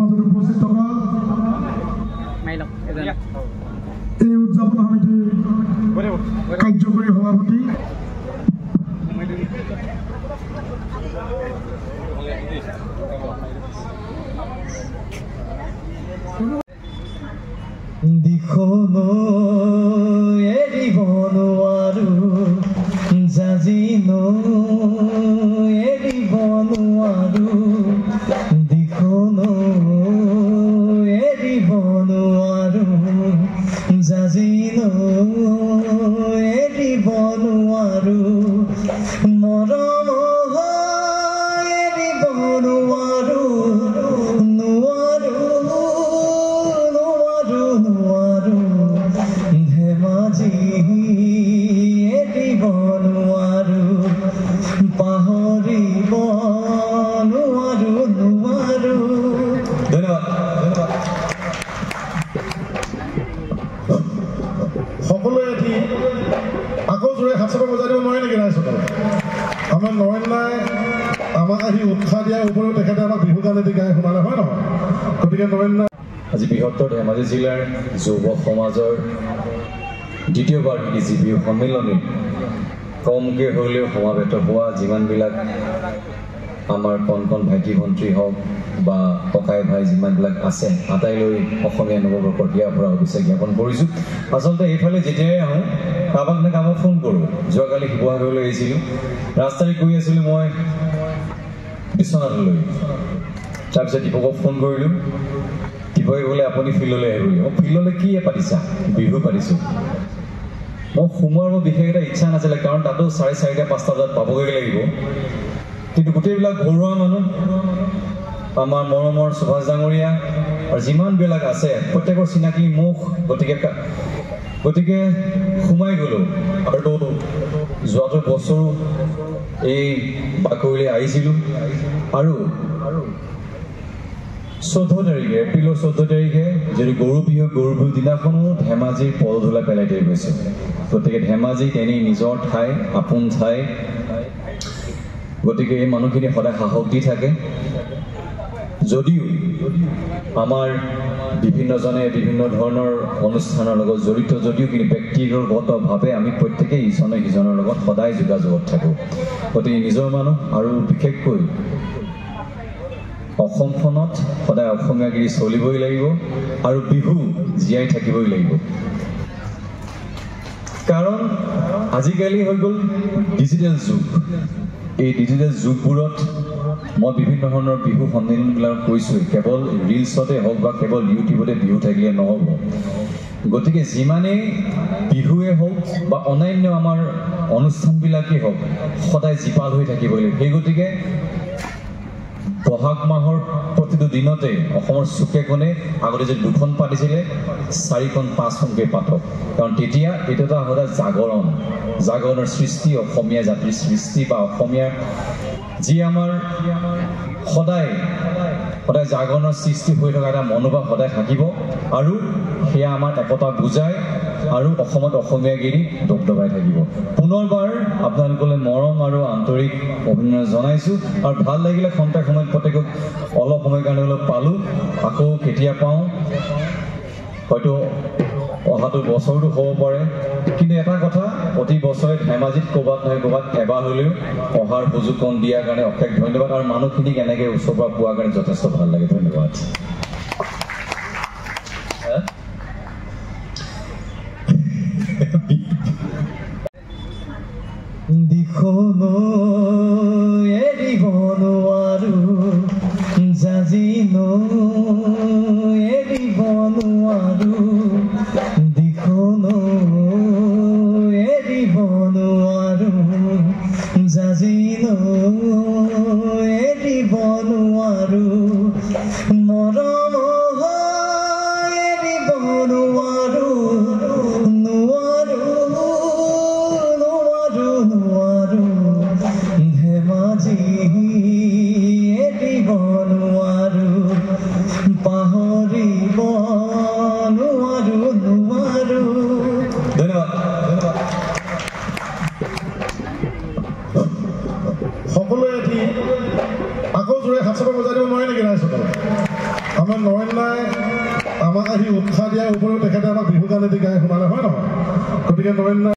মাজত উপস্থিত থকা এই উদযাপন সমিতিৰ কাৰ্যকৰী সভাপতি দিখনো এৰিব নোৱাৰো জাজিনো এৰিব নোৱাৰো দিখনো এৰিব নোৱাৰো জাজিনো এৰিব নোৱাৰো মৰম এৰিব নোৱাৰো ধেমাজি এৰিব নোৱাৰো পাহৰিব নোৱাৰো নোৱাৰো ধন্যবাদ সকলোৱে এটি আকৌ জোৰে হাত চাপা বজাই দিব নোৱাৰে নেকি ৰাইজসকল আমাৰ নৰেন্দ্ৰাই আমাক আহি উৎসাহ দিয়াৰ উপৰিও তেখেতে আমাক বিহু গান এটি গাই শুনালে হয় নহয় গতিকে নৰেন্দ্ৰ আজি বৃহত্তৰ ধেমাজি জিলাৰ যুৱ সমাজৰ দ্বিতীয়বাৰ জি বিহু সন্মিলনীত কমকৈ হ'লেও সমাবেত হোৱা যিমানবিলাক আমাৰ কণ কণ ভাইটি ভণ্টি হওক বা ককাই ভাই যিমানবিলাক আছে আটাইলৈ অসমীয়া নৱবৰ্ষৰ হিয়া ভৰা শুভেচ্ছা জ্ঞাপন কৰিছোঁ আচলতে এইফালে যেতিয়াই আহোঁ কাৰোবাক নে কাৰোবাক ফোন কৰোঁ যোৱাকালি শিৱসাগৰলৈ আহিছিলোঁ ৰাস্তাৰে গৈ আছিলোঁ মই বিশ্বনাথলৈ তাৰপিছত দীপকক ফোন কৰিলোঁ দীপকে ক'লে আপুনি ফিল্ডলৈ আহিব মই ফিল্ডলৈ কি পাতিছা বিহু পাতিছোঁ মই সোমোৱাৰ মোৰ বিশেষ এটা ইচ্ছা নাছিলে কাৰণ তাতো 4:30 5টা বজাত পাবগৈ লাগিব কিন্তু গোটেইবিলাক ঘৰুৱা মানুহ আমাৰ মৰমৰ সুভাষ ডাঙৰীয়া আৰু যিমানবিলাক আছে প্ৰত্যেকৰ চিনাকি মুখ গতিকে সোমাই গ'লোঁ আৰু যোৱাটো বছৰো এই বাকৰিলৈ আহিছিলোঁ আৰু 14 তাৰিখে এপ্ৰিলৰ 14 তাৰিখে যদি গৰু বিহুৰ দিনাখনো ধেমাজিৰ পদধূলা পেলাই থৈ গৈছে গতিকে ধেমাজিত এনেই নিজৰ ঠাই আপোন ঠাই গতিকে এই মানুহখিনি সদায় সাহস দি থাকে যদিও আমাৰ বিভিন্নজনে বিভিন্ন ধৰণৰ অনুষ্ঠানৰ লগত জড়িত যদিও কিন্তু ব্যক্তিগতভাৱে আমি প্ৰত্যেকেই ইজনে সিজনৰ লগত সদায় যোগাযোগত থাকোঁ গতিকে নিজৰ মানুহ আৰু বিশেষকৈ অসমখনত সদায় অসমীয়াগিৰি চলিবই লাগিব আৰু বিহু জীয়াই থাকিবই লাগিব কাৰণ আজিকালি হৈ গ'ল ডিজিটেল যুগ এই ডিজিটেল যুগবোৰত মই বিভিন্ন ধৰণৰ বিহু সন্মিলনবিলাক কৈছোঁ কেৱল ৰিলছতে হওক বা কেৱল ইউটিউবতে বিহু থাকিলে নহ'ব গতিকে যিমানেই বিহুৱে হওক বা অন্যান্য আমাৰ অনুষ্ঠানবিলাকেই হওক সদায় জীপাল হৈ থাকিবই লাগিব সেই গতিকে বহাগ মাহৰ প্ৰতিটো দিনতে অসমৰ চুকে কোণে আগতে যে 2খন পাতিছিলে 4খন 5খনকৈ পাতক কাৰণ তেতিয়া এইটো এটা সদায় জাগৰণৰ সৃষ্টি অসমীয়া জাতিৰ সৃষ্টি বা অসমীয়াৰ যি আমাৰ সদায় জাগৰণৰ সৃষ্টি হৈ থকা এটা মনোভাৱ সদায় থাকিব আৰু সেয়া আমাৰ একতা বুজায় আৰু অসমত অসমীয়াগিৰি দবদবাই থাকিব পুনৰবাৰ আপোনালোকলৈ মৰম আৰু আন্তৰিক অভিনন্দন জনাইছোঁ আৰু ভাল লাগিলে খন্তেক সময়ত প্ৰত্যেকক অলপ সময় কাৰণে অলপ পালোঁ আকৌ কেতিয়া পাওঁ হয়তো অহাটো বছৰটো হ'ব পাৰে কিন্তু এটা কথা প্ৰতি বছৰে ধেমাজিত ক'ৰবাত নহয় ক'ৰবাত এবাৰ হ'লেও অহাৰ সুযোগকণ দিয়াৰ কাৰণে অশেষ ধন্যবাদ আৰু মানুহখিনিক এনেকৈ ওচৰৰ পৰা পোৱাৰ কাৰণে যথেষ্ট ভাল লাগে ধন্যবাদ দিখনো এৰিব নোৱাৰো জাজিনো এৰিব নোৱাৰো দিখনো এৰিব নোৱাৰো জাজিনো এৰিব নোৱাৰো মৰম এৰিব নোৱাৰো ধেমাজি এৰিব নোৱাৰো পাহৰিব নোৱাৰো নোৱাৰো ধন্যবাদ সকলোৱে এটি আকৌ জোৰে হাত চাপা বজাই দিব নোৱাৰে নেকি ৰাইজসকল আমাৰ নৰেন্দ্ৰাই আমাক আহি উৎসাহ দিয়াৰ উপৰিও তেখেতে আমাক বিহু গান এটি গাই শুনালে হয় নহয় গতিকে নৰেন্দ্ৰ